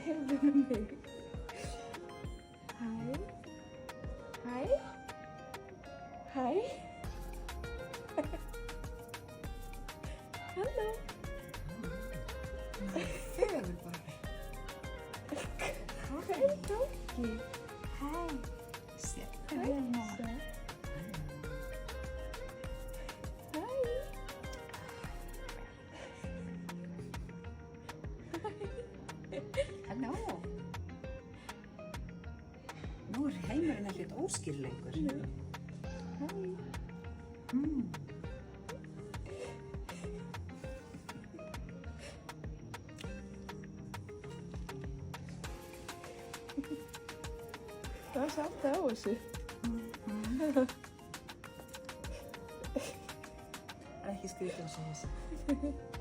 hefði mig. Hæ? Hæ? Hæ? Halló? Þegar bara. Hæ, Tóki. Hæ. Sérðu Hæ, vel mamma. Hæ. Halló. Nú er heimurinn ekkert óskýrleikur. Hæ. Það samt á þessu. Það er ekki skrítið á sig þessu.